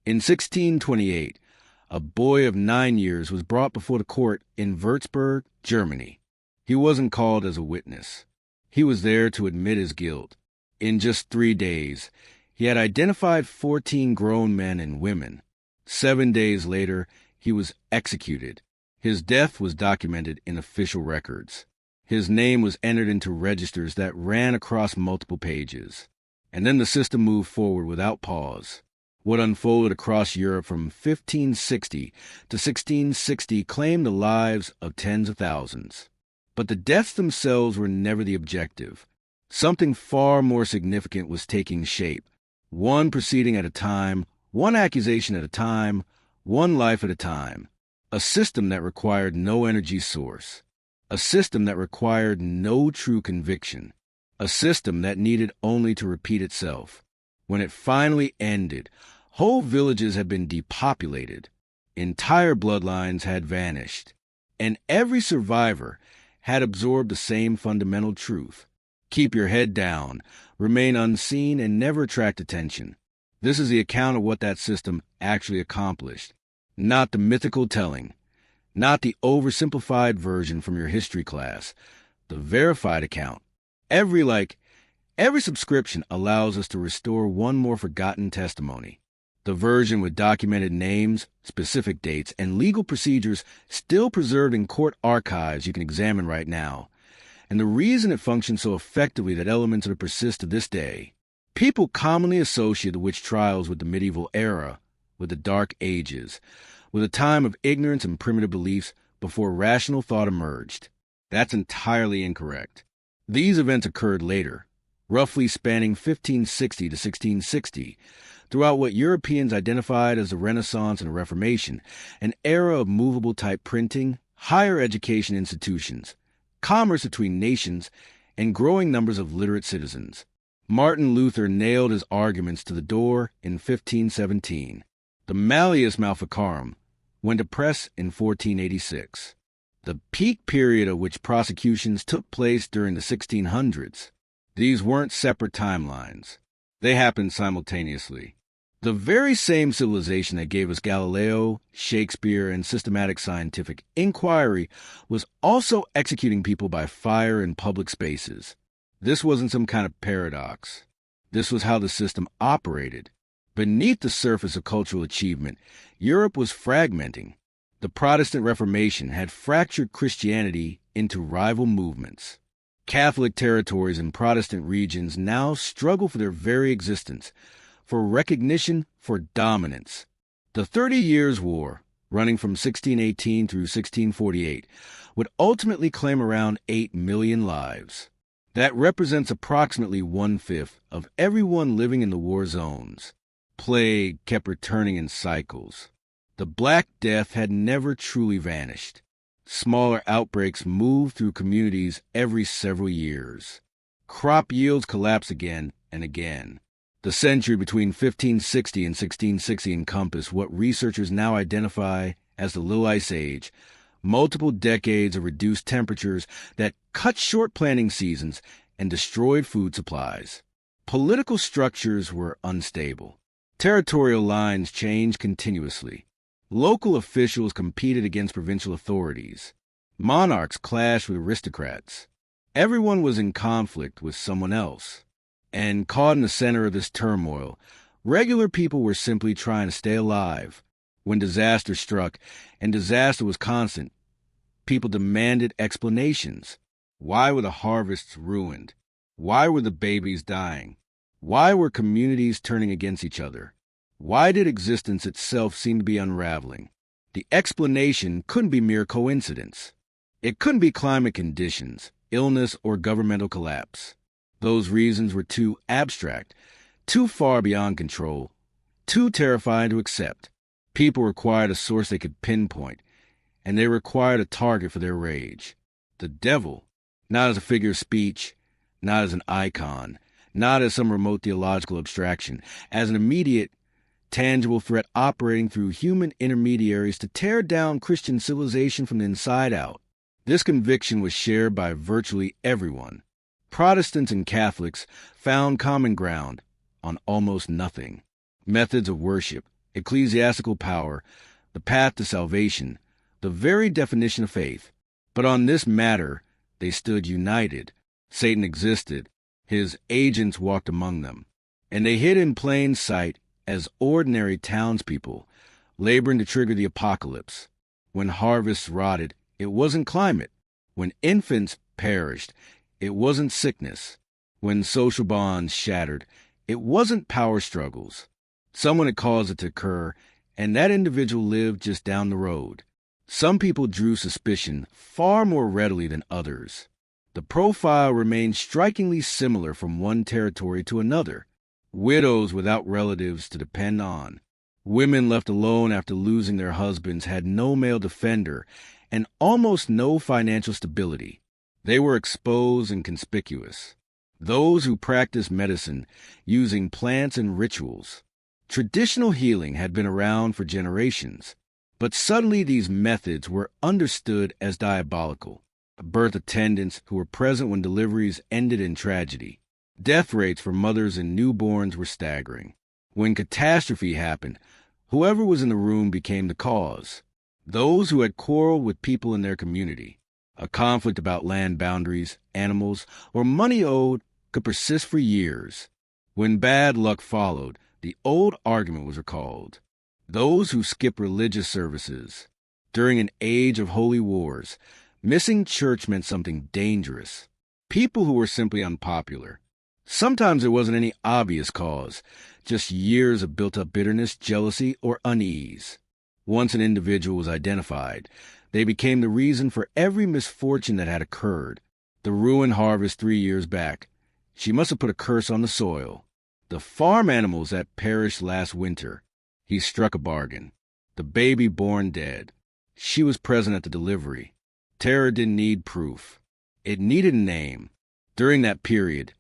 In 1628, a boy of 9 years was brought before the court in Würzburg, Germany. He wasn't called as a witness. He was there to admit his guilt. In just 3 days, he had identified 14 grown men and women. 7 days later, he was executed. His death was documented in official records. His name was entered into registers that ran across multiple pages. And then the system moved forward without pause. What unfolded across Europe from 1560 to 1660 claimed the lives of tens of thousands. But the deaths themselves were never the objective. Something far more significant was taking shape, one proceeding at a time, one accusation at a time, one life at a time. A system that required no energy source. A system that required no true conviction. A system that needed only to repeat itself. When it finally ended, whole villages had been depopulated. Entire bloodlines had vanished. And every survivor had absorbed the same fundamental truth. Keep your head down, remain unseen, and never attract attention. This is the account of what that system actually accomplished. Not the mythical telling, not the oversimplified version from your history class, the verified account. Every subscription allows us to restore one more forgotten testimony. The version with documented names, specific dates, and legal procedures still preserved in court archives you can examine right now. And the reason it functions so effectively that elements of it persist to this day. People commonly associate the witch trials with the medieval era, with the Dark Ages, with a time of ignorance and primitive beliefs before rational thought emerged. That's entirely incorrect. These events occurred later, roughly spanning 1560 to 1660, throughout what Europeans identified as the Renaissance and Reformation, an era of movable-type printing, higher education institutions, commerce between nations, and growing numbers of literate citizens. Martin Luther nailed his arguments to the door in 1517. The Malleus Maleficarum went to press in 1486. The peak period of which prosecutions took place during the 1600s. These weren't separate timelines. They happened simultaneously. The very same civilization that gave us Galileo, Shakespeare, and systematic scientific inquiry was also executing people by fire in public spaces. This wasn't some kind of paradox. This was how the system operated. Beneath the surface of cultural achievement, Europe was fragmenting. The Protestant Reformation had fractured Christianity into rival movements. Catholic territories in Protestant regions now struggle for their very existence, for recognition, for dominance. The 30 Years' War, running from 1618 through 1648, would ultimately claim around 8 million lives. That represents approximately 1/5 of everyone living in the war zones. Plague kept returning in cycles. The Black Death had never truly vanished. Smaller outbreaks moved through communities every several years. Crop yields collapsed again and again. The century between 1560 and 1660 encompassed what researchers now identify as the Little Ice Age, multiple decades of reduced temperatures that cut short planting seasons and destroyed food supplies. Political structures were unstable. Territorial lines changed continuously. Local officials competed against provincial authorities. Monarchs clashed with aristocrats. Everyone was in conflict with someone else. And caught in the center of this turmoil, regular people were simply trying to stay alive. When disaster struck, and disaster was constant, people demanded explanations. Why were the harvests ruined? Why were the babies dying? Why were communities turning against each other? Why did existence itself seem to be unraveling? The explanation couldn't be mere coincidence. It couldn't be climate conditions, illness, or governmental collapse. Those reasons were too abstract, too far beyond control, too terrifying to accept. People required a source they could pinpoint, and they required a target for their rage. The devil, not as a figure of speech, not as an icon, not as some remote theological abstraction, as an immediate, tangible threat operating through human intermediaries to tear down Christian civilization from the inside out. This conviction was shared by virtually everyone. Protestants and Catholics found common ground on almost nothing. Methods of worship, ecclesiastical power, the path to salvation, the very definition of faith. But on this matter, they stood united. Satan existed. His agents walked among them. And they hid in plain sight as ordinary townspeople, laboring to trigger the apocalypse. When harvests rotted, it wasn't climate. When infants perished, it wasn't sickness. When social bonds shattered, it wasn't power struggles. Someone had caused it to occur, and that individual lived just down the road. Some people drew suspicion far more readily than others. The profile remained strikingly similar from one territory to another. Widows without relatives to depend on. Women left alone after losing their husbands had no male defender and almost no financial stability. They were exposed and conspicuous. Those who practiced medicine using plants and rituals. Traditional healing had been around for generations, but suddenly these methods were understood as diabolical. Birth attendants who were present when deliveries ended in tragedy. Death rates for mothers and newborns were staggering. When catastrophe happened, whoever was in the room became the cause. Those who had quarreled with people in their community. A conflict about land boundaries, animals, or money owed could persist for years. When bad luck followed, the old argument was recalled. Those who skipped religious services. During an age of holy wars, missing church meant something dangerous. People who were simply unpopular. Sometimes there wasn't any obvious cause, just years of built-up bitterness, jealousy, or unease. Once an individual was identified, they became the reason for every misfortune that had occurred. The ruined harvest 3 years back. She must have put a curse on the soil. The farm animals that perished last winter. He struck a bargain. The baby born dead. She was present at the delivery. Terror didn't need proof. It needed a name. During that period,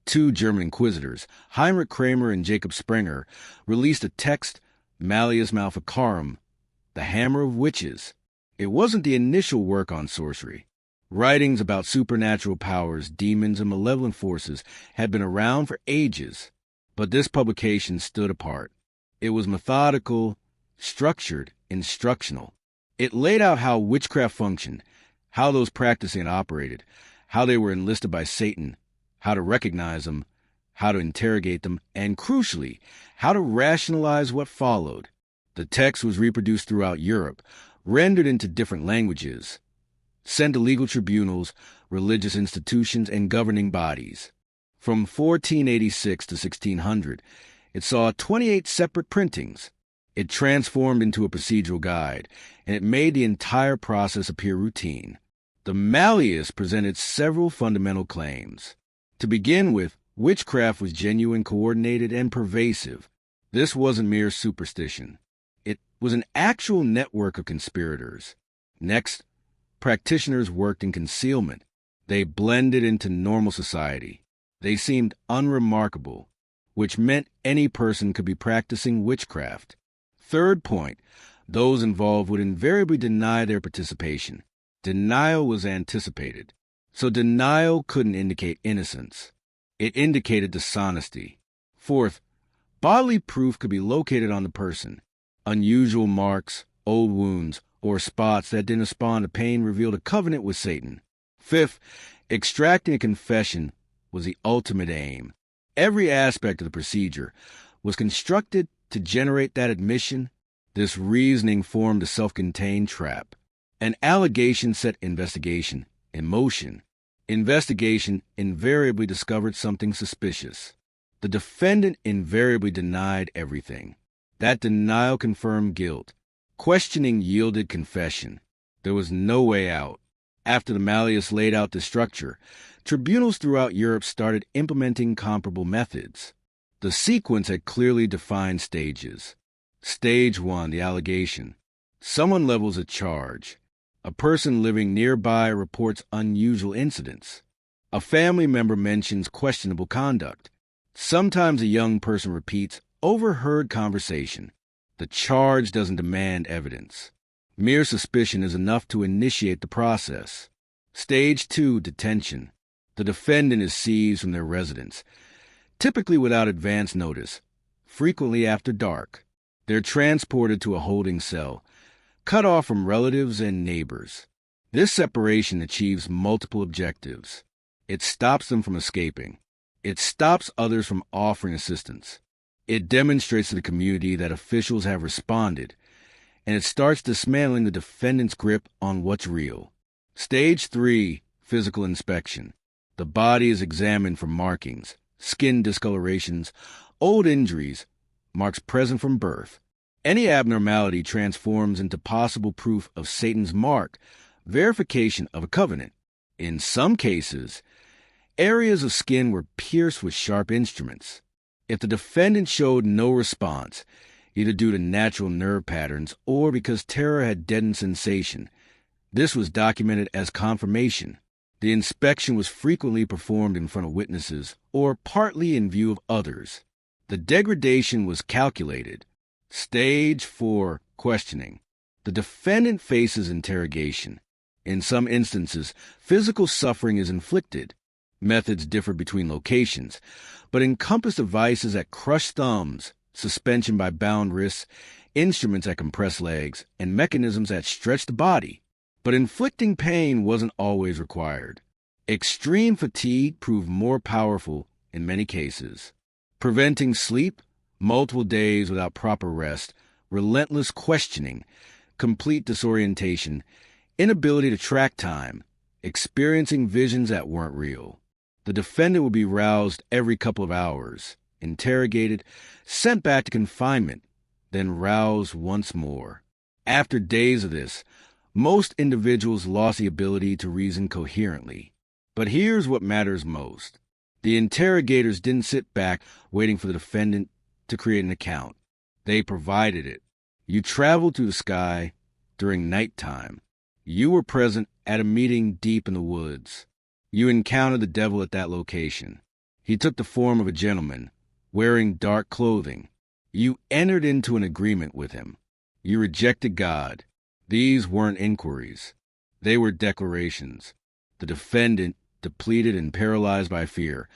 2 German inquisitors, Heinrich Kramer and Jacob Sprenger, released a text, Malleus Maleficarum, the Hammer of Witches. It wasn't the initial work on sorcery. Writings about supernatural powers, demons, and malevolent forces had been around for ages, but this publication stood apart. It was methodical, structured, instructional. It laid out how witchcraft functioned, how those practicing it operated, how they were enlisted by Satan, how to recognize them, how to interrogate them, and crucially, how to rationalize what followed. The text was reproduced throughout Europe, rendered into different languages, sent to legal tribunals, religious institutions, and governing bodies. From 1486 to 1600, it saw 28 separate printings. It transformed into a procedural guide, and it made the entire process appear routine. The Malleus presented several fundamental claims. To begin with, witchcraft was genuine, coordinated, and pervasive. This wasn't mere superstition. It was an actual network of conspirators. Next, practitioners worked in concealment. They blended into normal society. They seemed unremarkable, which meant any person could be practicing witchcraft. Third point, those involved would invariably deny their participation. Denial was anticipated, so denial couldn't indicate innocence. It indicated dishonesty. Fourth, bodily proof could be located on the person. Unusual marks, old wounds, or spots that didn't respond to pain revealed a covenant with Satan. Fifth, extracting a confession was the ultimate aim. Every aspect of the procedure was constructed to generate that admission. This reasoning formed a self-contained trap. An allegation set investigation in motion. Investigation invariably discovered something suspicious. The defendant invariably denied everything. That denial confirmed guilt. Questioning yielded confession. There was no way out. After the Malleus laid out the structure, tribunals throughout Europe started implementing comparable methods. The sequence had clearly defined stages. Stage 1, the allegation. Someone levels a charge. A person living nearby reports unusual incidents. A family member mentions questionable conduct. Sometimes a young person repeats overheard conversation. The charge doesn't demand evidence. Mere suspicion is enough to initiate the process. Stage 2, detention. The defendant is seized from their residence, typically without advance notice, frequently after dark. They're transported to a holding cell, cut off from relatives and neighbors. This separation achieves multiple objectives. It stops them from escaping. It stops others from offering assistance. It demonstrates to the community that officials have responded, and it starts dismantling the defendant's grip on what's real. Stage 3, physical inspection. The body is examined for markings, skin discolorations, old injuries, marks present from birth. Any abnormality transforms into possible proof of Satan's mark, verification of a covenant. In some cases, areas of skin were pierced with sharp instruments. If the defendant showed no response, either due to natural nerve patterns or because terror had deadened sensation, this was documented as confirmation. The inspection was frequently performed in front of witnesses or partly in view of others. The degradation was calculated. Stage 4, questioning. The defendant faces interrogation. In some instances, physical suffering is inflicted. Methods differ between locations, but encompass devices that crush thumbs, suspension by bound wrists, instruments that compress legs, and mechanisms that stretch the body. But inflicting pain wasn't always required. Extreme fatigue proved more powerful in many cases. Preventing sleep, multiple days without proper rest, relentless questioning, complete disorientation, inability to track time, experiencing visions that weren't real. The defendant would be roused every couple of hours, interrogated, sent back to confinement, then roused once more. After days of this, most individuals lost the ability to reason coherently. But here's what matters most. The interrogators didn't sit back waiting for the defendant to create an account. They provided it. You traveled through the sky during nighttime. You were present at a meeting deep in the woods. You encountered the devil at that location. He took the form of a gentleman, wearing dark clothing. You entered into an agreement with him. You rejected God. These weren't inquiries. They were declarations. The defendant, depleted and paralyzed by fear,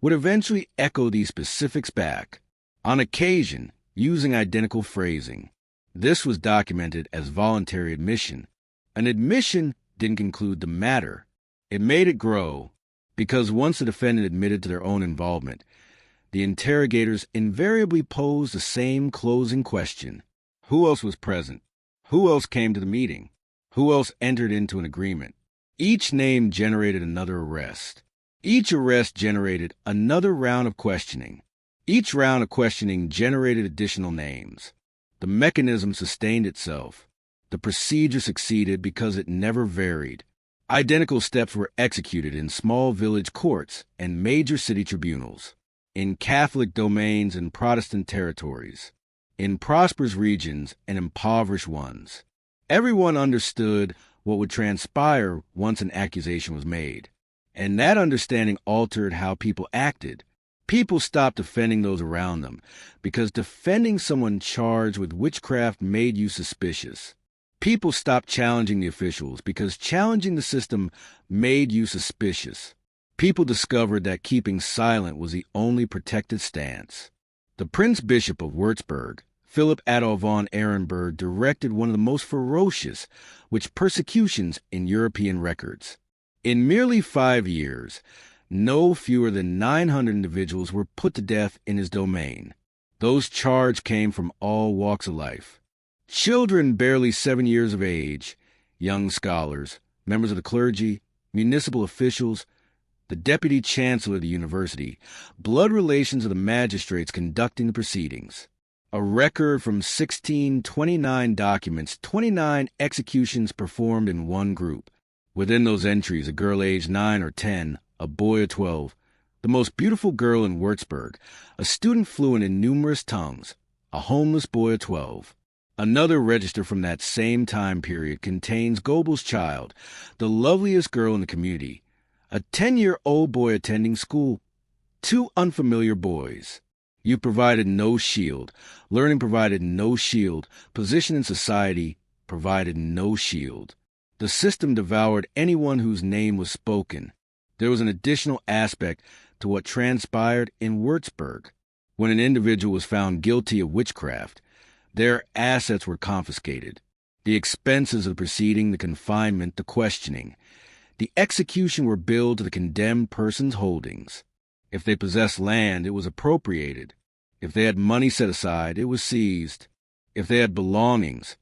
would eventually echo these specifics back, on occasion using identical phrasing. This was documented as voluntary admission. An admission didn't conclude the matter. It made it grow, because once the defendant admitted to their own involvement, the interrogators invariably posed the same closing question. Who else was present? Who else came to the meeting? Who else entered into an agreement? Each name generated another arrest. Each arrest generated another round of questioning. Each round of questioning generated additional names. The mechanism sustained itself. The procedure succeeded because it never varied. Identical steps were executed in small village courts and major city tribunals, in Catholic domains and Protestant territories, in prosperous regions and impoverished ones. Everyone understood what would transpire once an accusation was made, and that understanding altered how people acted. People stopped defending those around them because defending someone charged with witchcraft made you suspicious. People stopped challenging the officials because challenging the system made you suspicious. People discovered that keeping silent was the only protected stance. The Prince Bishop of Würzburg, Philip Adolf von Ehrenberg, directed one of the most ferocious witch persecutions in European records. In merely 5 years, no fewer than 900 individuals were put to death in his domain. Those charged came from all walks of life. Children barely 7 years of age, young scholars, members of the clergy, municipal officials, the deputy chancellor of the university, blood relations of the magistrates conducting the proceedings. A record from 1629 documents 29 executions performed in one group. Within those entries, a girl aged 9 or 10, a boy of 12, the most beautiful girl in Würzburg, a student fluent in numerous tongues, a homeless boy of 12. Another register from that same time period contains Goebbels' child, the loveliest girl in the community, a 10-year-old boy attending school, 2 unfamiliar boys. You provided no shield. Learning provided no shield. Position in society provided no shield. The system devoured anyone whose name was spoken. There was an additional aspect to what transpired in Würzburg. When an individual was found guilty of witchcraft, Their assets were confiscated. The expenses of the proceeding, the confinement, the questioning, the execution were billed to the condemned person's holdings. If they possessed land, it was appropriated. If they had money set aside, it was seized. If they had belongings,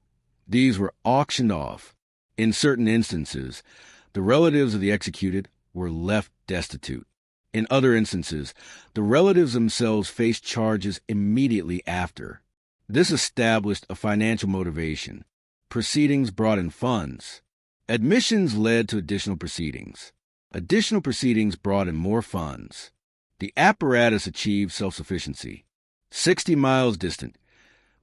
these were auctioned off. In certain instances, the relatives of the executed were left destitute. In other instances, the relatives themselves faced charges immediately after. This established a financial motivation. Proceedings brought in funds. Admissions led to additional proceedings. Additional proceedings brought in more funds. The apparatus achieved self-sufficiency. 60 miles distant,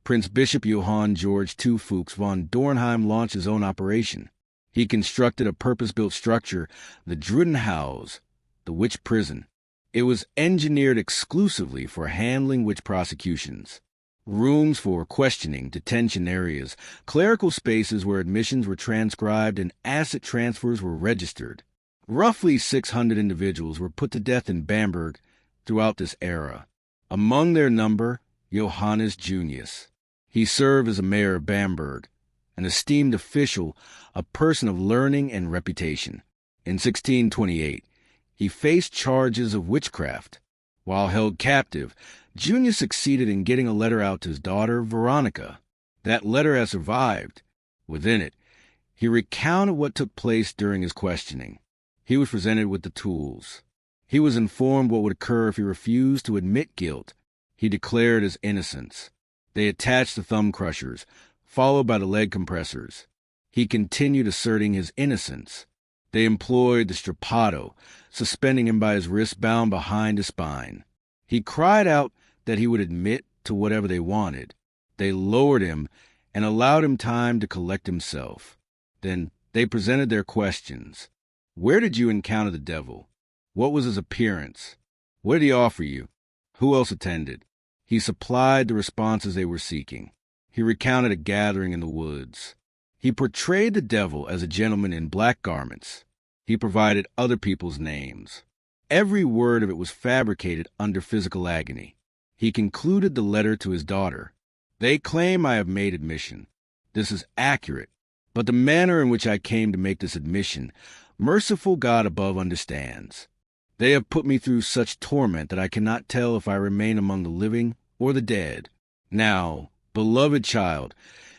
Prince Bishop Johann George II Fuchs von Dornheim launched his own operation. He constructed a purpose-built structure, the Drudenhaus, the witch prison. It was engineered exclusively for handling witch prosecutions. Rooms for questioning, detention areas, clerical spaces where admissions were transcribed and asset transfers were registered. Roughly 600 individuals were put to death in Bamberg throughout this era. Among their number, Johannes Junius. He served as a mayor of Bamberg, an esteemed official, a person of learning and reputation. In 1628, he faced charges of witchcraft. While held captive, Junius succeeded in getting a letter out to his daughter, Veronica. That letter has survived. Within it, he recounted what took place during his questioning. He was presented with the tools. He was informed what would occur if he refused to admit guilt. He declared his innocence. They attached the thumb crushers, followed by the leg compressors. He continued asserting his innocence. They employed the strappado, suspending him by his wrists bound behind his spine. He cried out that he would admit to whatever they wanted. They lowered him and allowed him time to collect himself. Then they presented their questions. Where did you encounter the devil? What was his appearance? What did he offer you? Who else attended? He supplied the responses they were seeking. He recounted a gathering in the woods. He portrayed the devil as a gentleman in black garments. He provided other people's names. Every word of it was fabricated under physical agony. He concluded the letter to his daughter. They claim I have made admission. This is accurate, but the manner in which I came to make this admission, merciful God above understands. They have put me through such torment that I cannot tell if I remain among the living or the dead. Now, beloved child,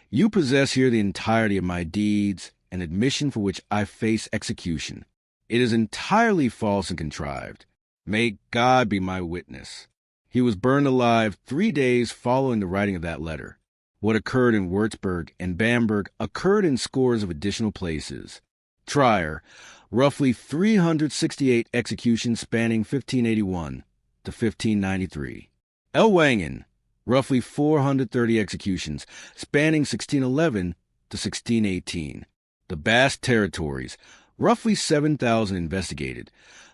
you possess here the entirety of my deeds, an admission for which I face execution. It is entirely false and contrived. May God be my witness. He was burned alive 3 days following the writing of that letter. What occurred in Würzburg and Bamberg occurred in scores of additional places. Trier, roughly 368 executions spanning 1581 to 1593. Ellwangen, roughly 430 executions spanning 1611 to 1618. The Basque territories, roughly 7,000 investigated,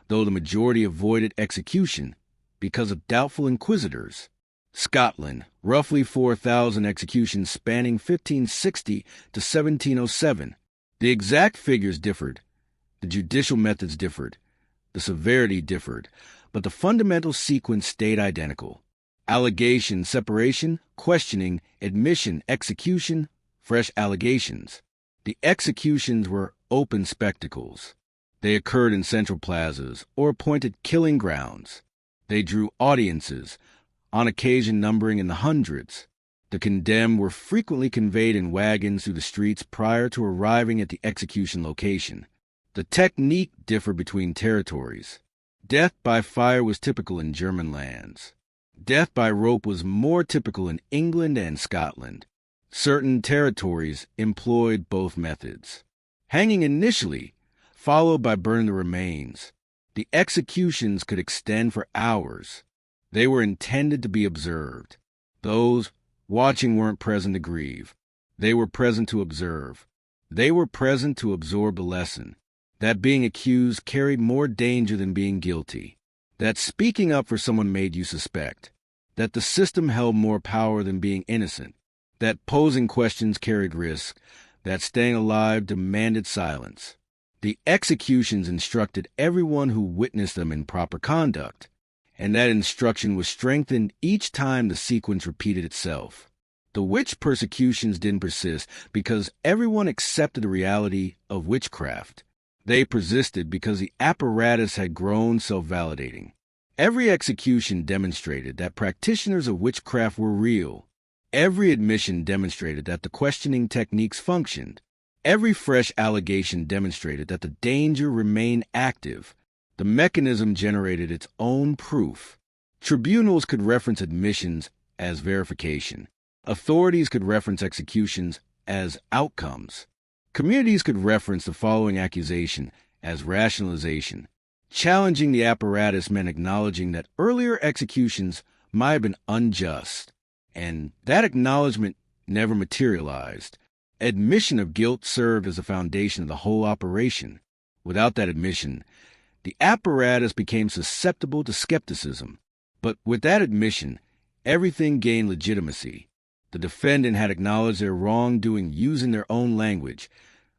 though the majority avoided execution because of doubtful inquisitors. Scotland, roughly 4,000 executions spanning 1560 to 1707. The exact figures differed. The judicial methods differed. The severity differed, but the fundamental sequence stayed identical. Allegation, separation, questioning, admission, execution, fresh allegations. The executions were open spectacles. They occurred in central plazas or appointed killing grounds. They drew audiences, on occasion numbering in the hundreds. The condemned were frequently conveyed in wagons through the streets prior to arriving at the execution location. The technique differed between territories. Death by fire was typical in German lands. Death by rope was more typical in England and Scotland. Certain territories employed both methods. Hanging initially, followed by burning the remains. The executions could extend for hours. They were intended to be observed. Those watching weren't present to grieve. They were present to observe. They were present to absorb the lesson. That being accused carried more danger than being guilty. That speaking up for someone made you suspect. That the system held more power than being innocent. That posing questions carried risk. That staying alive demanded silence. The executions instructed everyone who witnessed them in proper conduct, and that instruction was strengthened each time the sequence repeated itself. The witch persecutions didn't persist because everyone accepted the reality of witchcraft. They persisted because the apparatus had grown self-validating. Every execution demonstrated that practitioners of witchcraft were real. Every admission demonstrated that the questioning techniques functioned. Every fresh allegation demonstrated that the danger remained active. The mechanism generated its own proof. Tribunals could reference admissions as verification. Authorities could reference executions as outcomes. Communities could reference the following accusation as rationalization. Challenging the apparatus meant acknowledging that earlier executions might have been unjust, and that acknowledgement never materialized. Admission of guilt served as the foundation of the whole operation. Without that admission, the apparatus became susceptible to skepticism. But with that admission, everything gained legitimacy. The defendant had acknowledged their wrongdoing using their own language,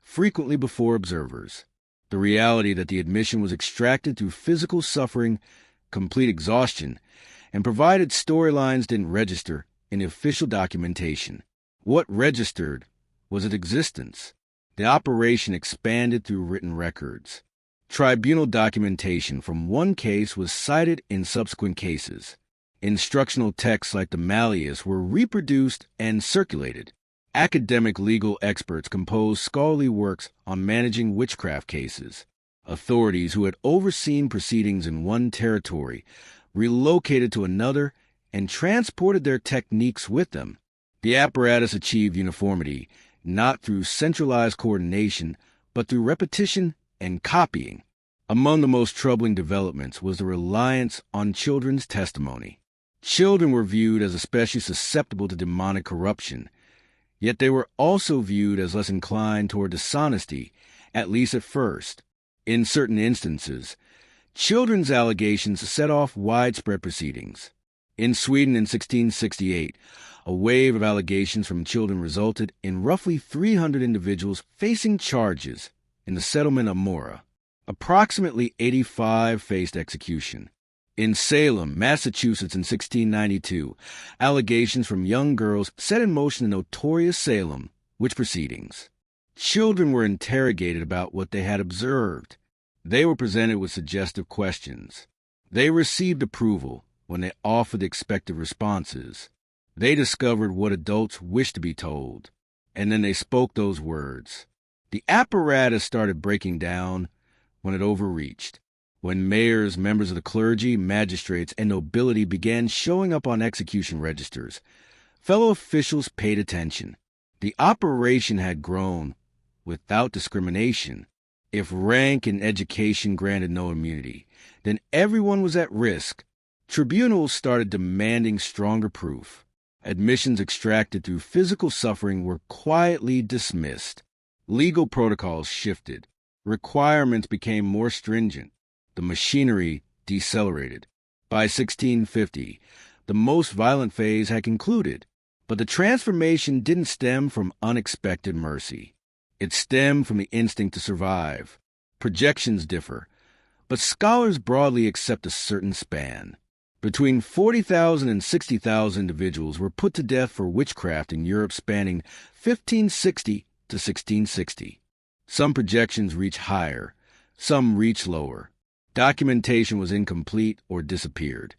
frequently before observers. The reality that the admission was extracted through physical suffering, complete exhaustion, and provided storylines didn't register in the official documentation. What registered was its existence. The operation expanded through written records. Tribunal documentation from one case was cited in subsequent cases. Instructional texts like the Malleus were reproduced and circulated. Academic legal experts composed scholarly works on managing witchcraft cases. Authorities who had overseen proceedings in one territory relocated to another and transported their techniques with them. The apparatus achieved uniformity, not through centralized coordination, but through repetition and copying. Among the most troubling developments was the reliance on children's testimony. Children were viewed as especially susceptible to demonic corruption, yet they were also viewed as less inclined toward dishonesty, at least at first. In certain instances, children's allegations set off widespread proceedings. In Sweden in 1668, a wave of allegations from children resulted in roughly 300 individuals facing charges in the settlement of Mora. Approximately 85 faced execution. In Salem, Massachusetts in 1692, allegations from young girls set in motion the notorious Salem witch proceedings. Children were interrogated about what they had observed. They were presented with suggestive questions. They received approval when they offered the expected responses. They discovered what adults wished to be told, and then they spoke those words. The apparatus started breaking down when it overreached. When mayors, members of the clergy, magistrates, and nobility began showing up on execution registers, fellow officials paid attention. The operation had grown without discrimination. If rank and education granted no immunity, then everyone was at risk. Tribunals started demanding stronger proof. Admissions extracted through physical suffering were quietly dismissed. Legal protocols shifted. Requirements became more stringent. The machinery decelerated. By 1650, the most violent phase had concluded, but the transformation didn't stem from unexpected mercy. It stemmed from the instinct to survive. Projections differ, but scholars broadly accept a certain span. Between 40,000 and 60,000 individuals were put to death for witchcraft in Europe spanning 1560 to 1660. Some projections reach higher, some reach lower. Documentation was incomplete or disappeared,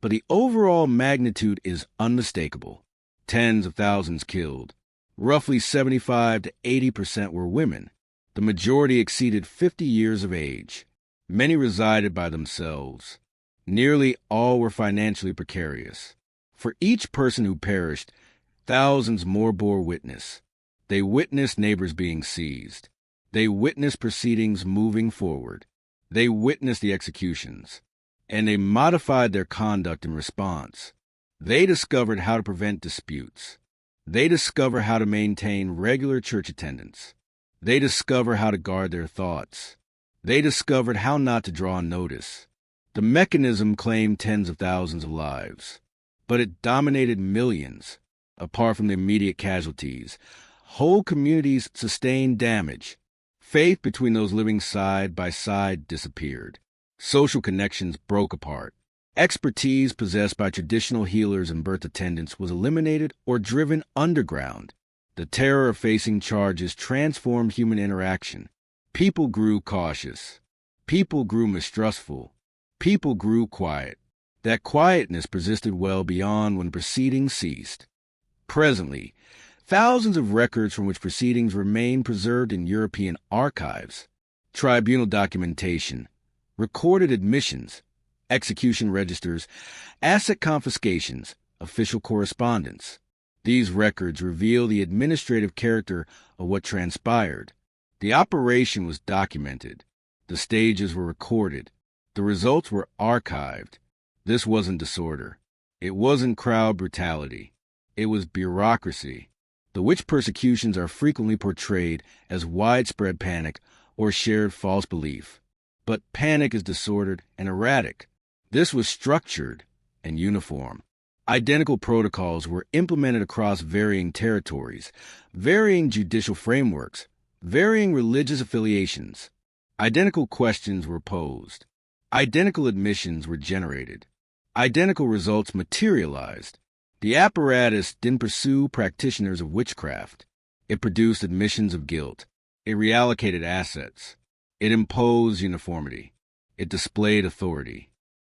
but the overall magnitude is unmistakable. Tens of thousands killed. Roughly 75 to 80% were women. The majority exceeded 50 years of age. Many resided by themselves. Nearly all were financially precarious. For each person who perished, thousands more bore witness. They witnessed neighbors being seized. They witnessed proceedings moving forward. They witnessed the executions, and they modified their conduct in response. They discovered how to prevent disputes. They discover how to maintain regular church attendance. They discover how to guard their thoughts. They discovered how not to draw notice. The mechanism claimed tens of thousands of lives, but it dominated millions. Apart from the immediate casualties, whole communities sustained damage. Faith between those living side by side disappeared. Social connections broke apart. Expertise possessed by traditional healers and birth attendants was eliminated or driven underground. The terror of facing charges transformed human interaction. People grew cautious. People grew mistrustful. People grew quiet. That quietness persisted well beyond when proceedings ceased. Presently, thousands of records from which proceedings remain preserved in European archives. Tribunal documentation, recorded admissions, execution registers, asset confiscations, official correspondence. These records reveal the administrative character of what transpired. The operation was documented. The stages were recorded. The results were archived. This wasn't disorder. It wasn't crowd brutality. It was bureaucracy. The witch persecutions are frequently portrayed as widespread panic or shared false belief. But panic is disordered and erratic. This was structured and uniform. Identical protocols were implemented across varying territories, varying judicial frameworks, varying religious affiliations. Identical questions were posed. Identical admissions were generated. Identical results materialized. The apparatus didn't pursue practitioners of witchcraft. It produced admissions of guilt. It reallocated assets. It imposed uniformity. It displayed authority.